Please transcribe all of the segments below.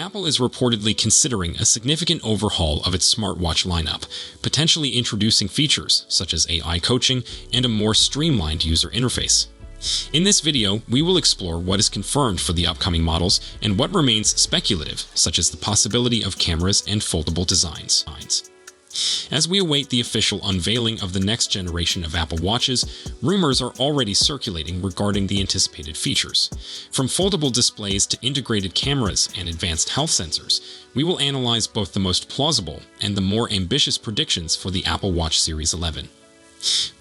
Apple is reportedly considering a significant overhaul of its smartwatch lineup, potentially introducing features such as AI coaching and a more streamlined user interface. In this video, we will explore what is confirmed for the upcoming models and what remains speculative, such as the possibility of cameras and foldable designs. As we await the official unveiling of the next generation of Apple Watches, rumors are already circulating regarding the anticipated features. From foldable displays to integrated cameras and advanced health sensors, we will analyze both the most plausible and the more ambitious predictions for the Apple Watch Series 11.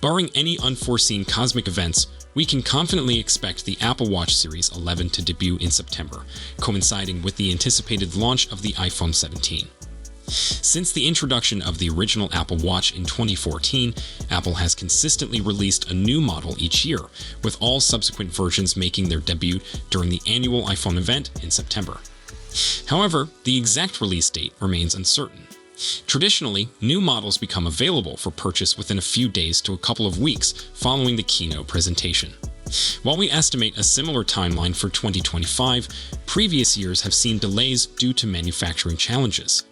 Barring any unforeseen cosmic events, we can confidently expect the Apple Watch Series 11 to debut in September, coinciding with the anticipated launch of the iPhone 17. Since the introduction of the original Apple Watch in 2014, Apple has consistently released a new model each year, with all subsequent versions making their debut during the annual iPhone event in September. However, the exact release date remains uncertain. Traditionally, new models become available for purchase within a few days to a couple of weeks following the keynote presentation. While we estimate a similar timeline for 2025, previous years have seen delays due to manufacturing challenges.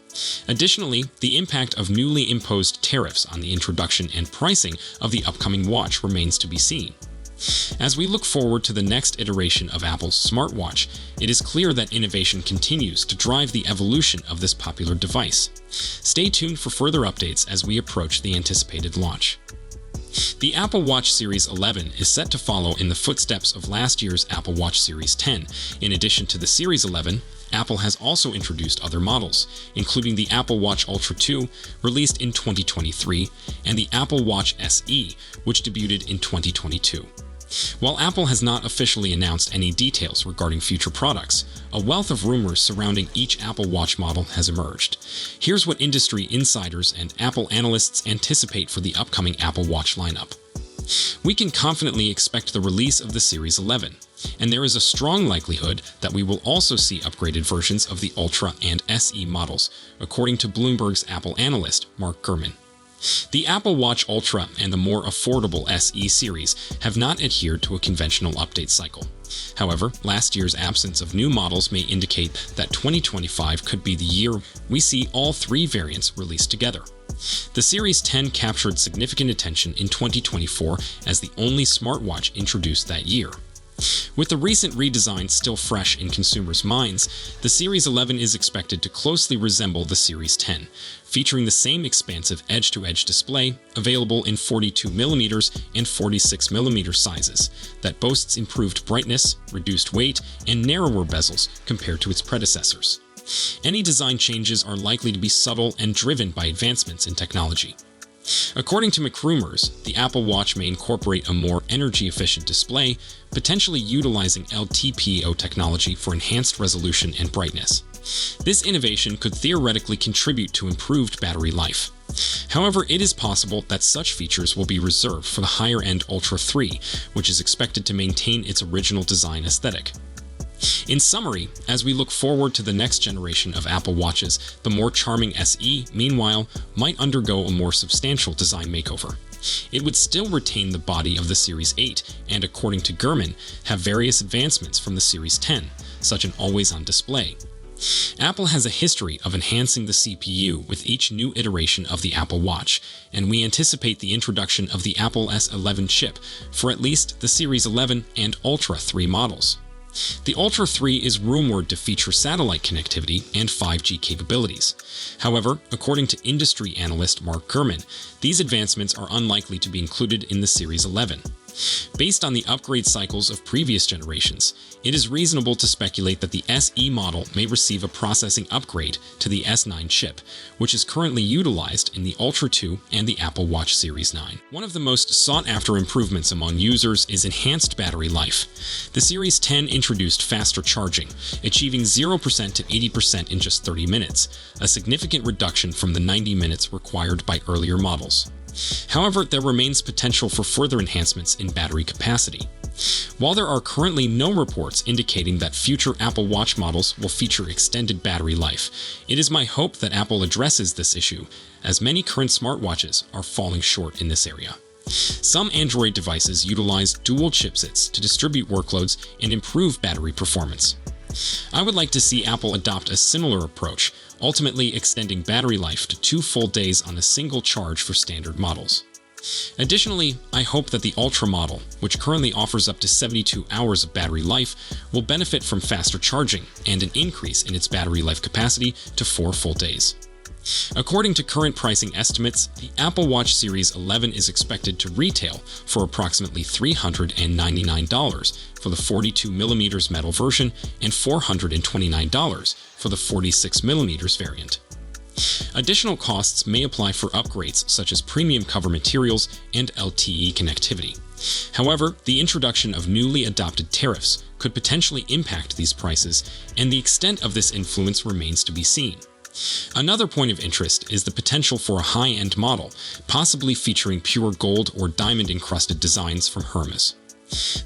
Additionally, the impact of newly imposed tariffs on the introduction and pricing of the upcoming watch remains to be seen. As we look forward to the next iteration of Apple's smartwatch, it is clear that innovation continues to drive the evolution of this popular device. Stay tuned for further updates as we approach the anticipated launch. The Apple Watch Series 11 is set to follow in the footsteps of last year's Apple Watch Series 10. In addition to the Series 11, Apple has also introduced other models, including the Apple Watch Ultra 2, released in 2023, and the Apple Watch SE, which debuted in 2022. While Apple has not officially announced any details regarding future products, a wealth of rumors surrounding each Apple Watch model has emerged. Here's what industry insiders and Apple analysts anticipate for the upcoming Apple Watch lineup. We can confidently expect the release of the Series 11, and there is a strong likelihood that we will also see upgraded versions of the Ultra and SE models, according to Bloomberg's Apple analyst Mark Gurman. The Apple Watch Ultra and the more affordable SE series have not adhered to a conventional update cycle. However, last year's absence of new models may indicate that 2025 could be the year we see all three variants released together. The Series 10 captured significant attention in 2024 as the only smartwatch introduced that year. With the recent redesign still fresh in consumers' minds, the Series 11 is expected to closely resemble the Series 10, featuring the same expansive edge-to-edge display available in 42mm and 46mm sizes that boasts improved brightness, reduced weight, and narrower bezels compared to its predecessors. Any design changes are likely to be subtle and driven by advancements in technology. According to McRumors, the Apple Watch may incorporate a more energy-efficient display, potentially utilizing LTPO technology for enhanced resolution and brightness. This innovation could theoretically contribute to improved battery life. However, it is possible that such features will be reserved for the higher-end Ultra 3, which is expected to maintain its original design aesthetic. In summary, as we look forward to the next generation of Apple Watches, the more charming SE, meanwhile, might undergo a more substantial design makeover. It would still retain the body of the Series 8 and, according to Gurman, have various advancements from the Series 10, such as an always-on display. Apple has a history of enhancing the CPU with each new iteration of the Apple Watch, and we anticipate the introduction of the Apple S11 chip for at least the Series 11 and Ultra 3 models. The Ultra 3 is rumored to feature satellite connectivity and 5G capabilities. However, according to industry analyst Mark Gurman, these advancements are unlikely to be included in the Series 11. Based on the upgrade cycles of previous generations, it is reasonable to speculate that the SE model may receive a processing upgrade to the S9 chip, which is currently utilized in the Ultra 2 and the Apple Watch Series 9. One of the most sought-after improvements among users is enhanced battery life. The Series 10 introduced faster charging, achieving 0% to 80% in just 30 minutes, a significant reduction from the 90 minutes required by earlier models. However, there remains potential for further enhancements in battery capacity. While there are currently no reports indicating that future Apple Watch models will feature extended battery life, it is my hope that Apple addresses this issue, as many current smartwatches are falling short in this area. Some Android devices utilize dual chipsets to distribute workloads and improve battery performance. I would like to see Apple adopt a similar approach, ultimately extending battery life to 2 full days on a single charge for standard models. Additionally, I hope that the Ultra model, which currently offers up to 72 hours of battery life, will benefit from faster charging and an increase in its battery life capacity to 4 full days. According to current pricing estimates, the Apple Watch Series 11 is expected to retail for approximately $399 for the 42mm metal version and $429 for the 46mm variant. Additional costs may apply for upgrades such as premium cover materials and LTE connectivity. However, the introduction of newly adopted tariffs could potentially impact these prices, and the extent of this influence remains to be seen. Another point of interest is the potential for a high-end model, possibly featuring pure gold or diamond-encrusted designs from Hermes.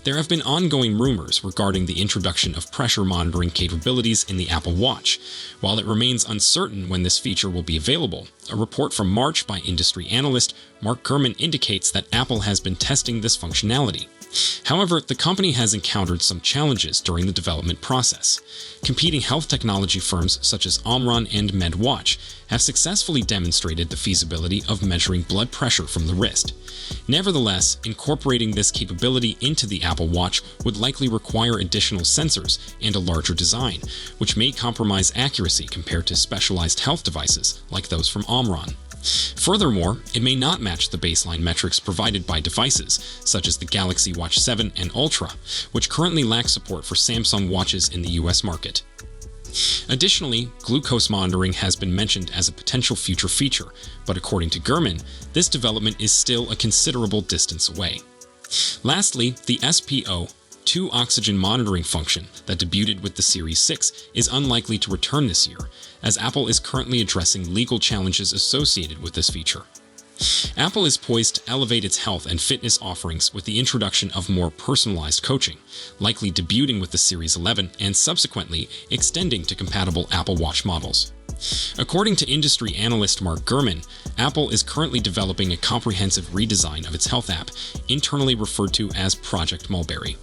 There have been ongoing rumors regarding the introduction of pressure monitoring capabilities in the Apple Watch. While it remains uncertain when this feature will be available, a report from March by industry analyst Mark Gurman indicates that Apple has been testing this functionality. However, the company has encountered some challenges during the development process. Competing health technology firms such as Omron and MedWatch have successfully demonstrated the feasibility of measuring blood pressure from the wrist. Nevertheless, incorporating this capability into the Apple Watch would likely require additional sensors and a larger design, which may compromise accuracy compared to specialized health devices like those from Omron. Furthermore, it may not match the baseline metrics provided by devices such as the Galaxy Watch 7 and Ultra, which currently lack support for Samsung watches in the US market. Additionally, glucose monitoring has been mentioned as a potential future feature, but according to Gurman, this development is still a considerable distance away. Lastly, the SpO2 oxygen monitoring function that debuted with the Series 6 is unlikely to return this year, as Apple is currently addressing legal challenges associated with this feature. Apple is poised to elevate its health and fitness offerings with the introduction of more personalized coaching, likely debuting with the Series 11 and subsequently extending to compatible Apple Watch models. According to industry analyst Mark Gurman, Apple is currently developing a comprehensive redesign of its health app, internally referred to as Project Mulberry.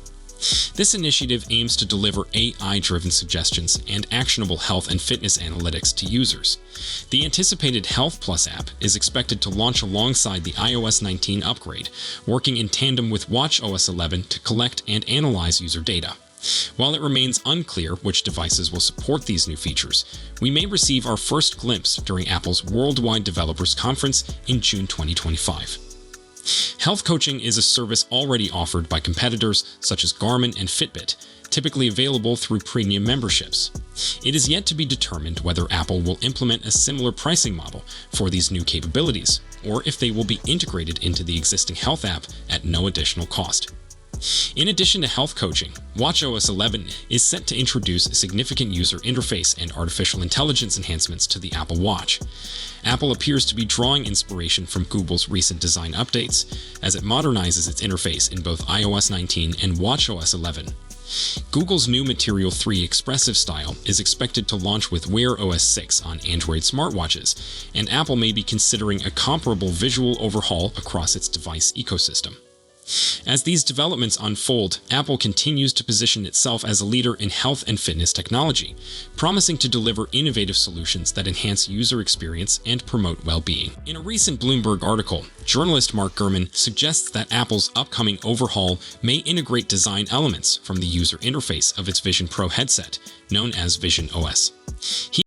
This initiative aims to deliver AI-driven suggestions and actionable health and fitness analytics to users. The anticipated Health Plus app is expected to launch alongside the iOS 19 upgrade, working in tandem with watchOS 11 to collect and analyze user data. While it remains unclear which devices will support these new features, we may receive our first glimpse during Apple's Worldwide Developers Conference in June 2025. Health coaching is a service already offered by competitors such as Garmin and Fitbit, typically available through premium memberships. It is yet to be determined whether Apple will implement a similar pricing model for these new capabilities, or if they will be integrated into the existing health app at no additional cost. In addition to health coaching, watchOS 11 is set to introduce significant user interface and artificial intelligence enhancements to the Apple Watch. Apple appears to be drawing inspiration from Google's recent design updates, as it modernizes its interface in both iOS 19 and watchOS 11. Google's new Material 3 expressive style is expected to launch with Wear OS 6 on Android smartwatches, and Apple may be considering a comparable visual overhaul across its device ecosystem. As these developments unfold, Apple continues to position itself as a leader in health and fitness technology, promising to deliver innovative solutions that enhance user experience and promote well-being. In a recent Bloomberg article, journalist Mark Gurman suggests that Apple's upcoming overhaul may integrate design elements from the user interface of its Vision Pro headset, known as Vision OS. He